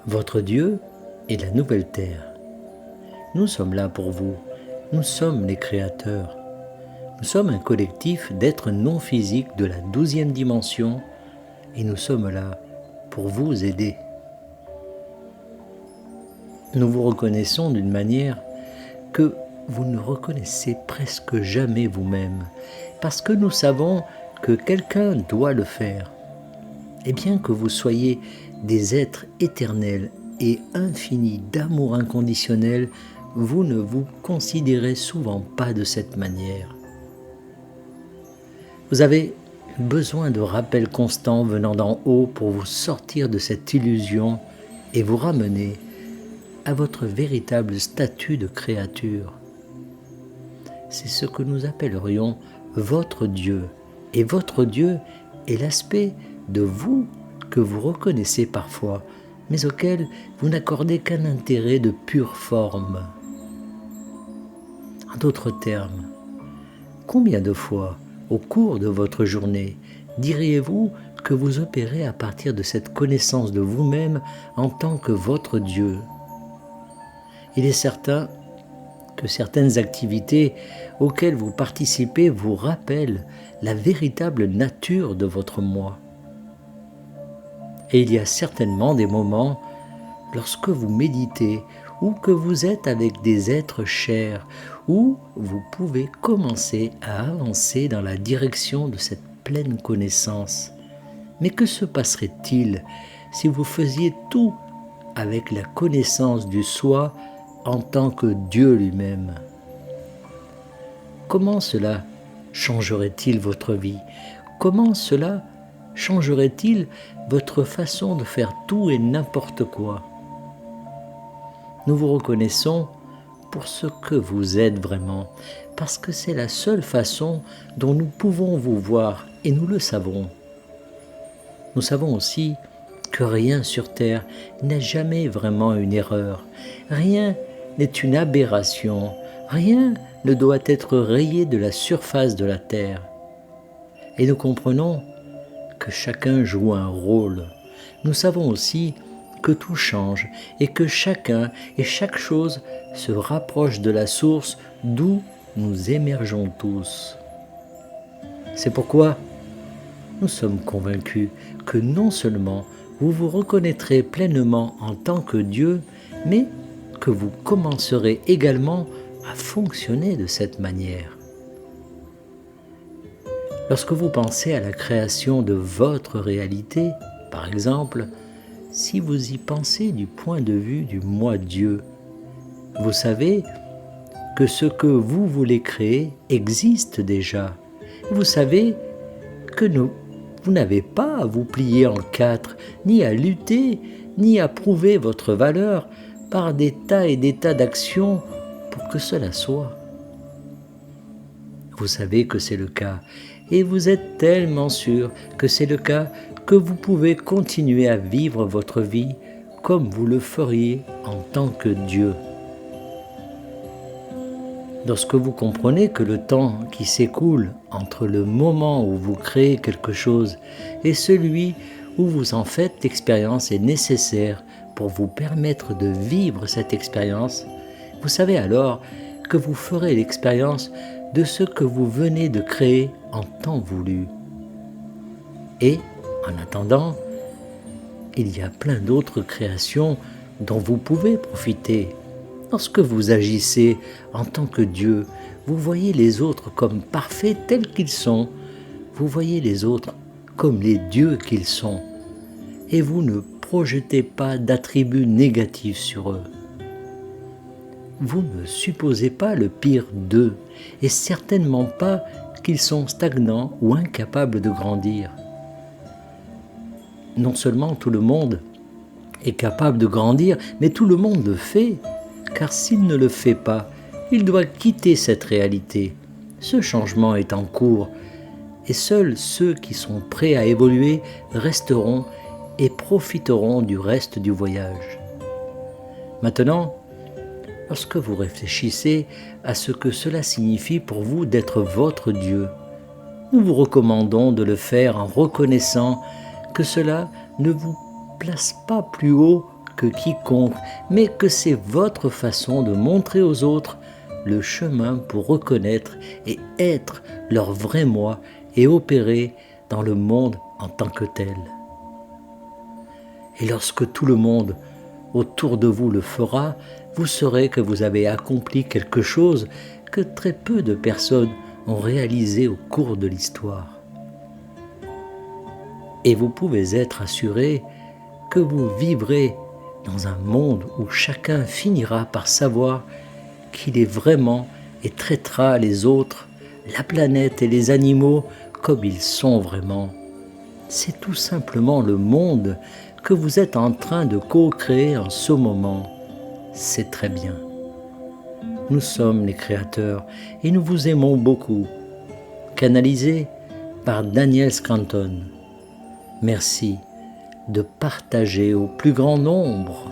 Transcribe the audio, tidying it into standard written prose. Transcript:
Votre Dieu est la nouvelle terre. Nous sommes là pour vous. Nous sommes les créateurs. Nous sommes un collectif d'êtres non physiques de la 12e dimension et nous sommes là pour vous aider. Nous vous reconnaissons d'une manière que vous ne reconnaissez presque jamais vous-même, parce que nous savons que quelqu'un doit le faire. Et bien que vous soyez des êtres éternels et infinis d'amour inconditionnel, vous ne vous considérez souvent pas de cette manière. Vous avez besoin de rappels constants venant d'en haut pour vous sortir de cette illusion et vous ramener à votre véritable statut de créature. C'est ce que nous appellerions votre Dieu. Et votre Dieu est l'aspect de vous que vous reconnaissez parfois, mais auquel vous n'accordez qu'un intérêt de pure forme. En d'autres termes, combien de fois, au cours de votre journée, diriez-vous que vous opérez à partir de cette connaissance de vous-même en tant que votre Dieu ? Il est certain que certaines activités auxquelles vous participez vous rappellent la véritable nature de votre moi. Et il y a certainement des moments, lorsque vous méditez ou que vous êtes avec des êtres chers, où vous pouvez commencer à avancer dans la direction de cette pleine connaissance. Mais que se passerait-il si vous faisiez tout avec la connaissance du soi en tant que Dieu lui-même? Comment cela changerait-il votre vie? Comment cela changerait-il votre façon de faire tout et n'importe quoi? Nous vous reconnaissons pour ce que vous êtes vraiment, parce que c'est la seule façon dont nous pouvons vous voir, et nous le savons. Nous savons aussi que rien sur Terre n'est jamais vraiment une erreur, rien n'est une aberration, rien ne doit être rayé de la surface de la Terre. Et nous comprenons que chacun joue un rôle. Nous savons aussi que tout change et que chacun et chaque chose se rapproche de la source d'où nous émergeons tous. C'est pourquoi nous sommes convaincus que non seulement vous vous reconnaîtrez pleinement en tant que Dieu, mais que vous commencerez également à fonctionner de cette manière. Lorsque vous pensez à la création de votre réalité, par exemple, si vous y pensez du point de vue du moi Dieu, vous savez que ce que vous voulez créer existe déjà. Vous savez que vous n'avez pas à vous plier en quatre, ni à lutter, ni à prouver votre valeur par des tas et des tas d'actions pour que cela soit. Vous savez que c'est le cas, et vous êtes tellement sûr que c'est le cas que vous pouvez continuer à vivre votre vie comme vous le feriez en tant que Dieu. Lorsque vous comprenez que le temps qui s'écoule entre le moment où vous créez quelque chose et celui où vous en faites l'expérience est nécessaire pour vous permettre de vivre cette expérience, vous savez alors que vous ferez l'expérience de ce que vous venez de créer en temps voulu. Et, en attendant, il y a plein d'autres créations dont vous pouvez profiter. Lorsque vous agissez en tant que Dieu, vous voyez les autres comme parfaits tels qu'ils sont. Vous voyez les autres comme les dieux qu'ils sont. Et vous ne projetez pas d'attributs négatifs sur eux. Vous ne supposez pas le pire d'eux, et certainement pas qu'ils sont stagnants ou incapables de grandir. Non seulement tout le monde est capable de grandir, mais tout le monde le fait, car s'il ne le fait pas, il doit quitter cette réalité. Ce changement est en cours, et seuls ceux qui sont prêts à évoluer resteront et profiteront du reste du voyage. Maintenant, lorsque vous réfléchissez à ce que cela signifie pour vous d'être votre Dieu, nous vous recommandons de le faire en reconnaissant que cela ne vous place pas plus haut que quiconque, mais que c'est votre façon de montrer aux autres le chemin pour reconnaître et être leur vrai moi et opérer dans le monde en tant que tel. Et lorsque tout le monde autour de vous le fera, vous saurez que vous avez accompli quelque chose que très peu de personnes ont réalisé au cours de l'histoire. Et vous pouvez être assuré que vous vivrez dans un monde où chacun finira par savoir qu'il est vraiment et traitera les autres, la planète et les animaux comme ils sont vraiment. C'est tout simplement le monde que vous êtes en train de co-créer en ce moment. C'est très bien. Nous sommes les créateurs et nous vous aimons beaucoup. Canalisé par Daniel Scranton. Merci de partager au plus grand nombre.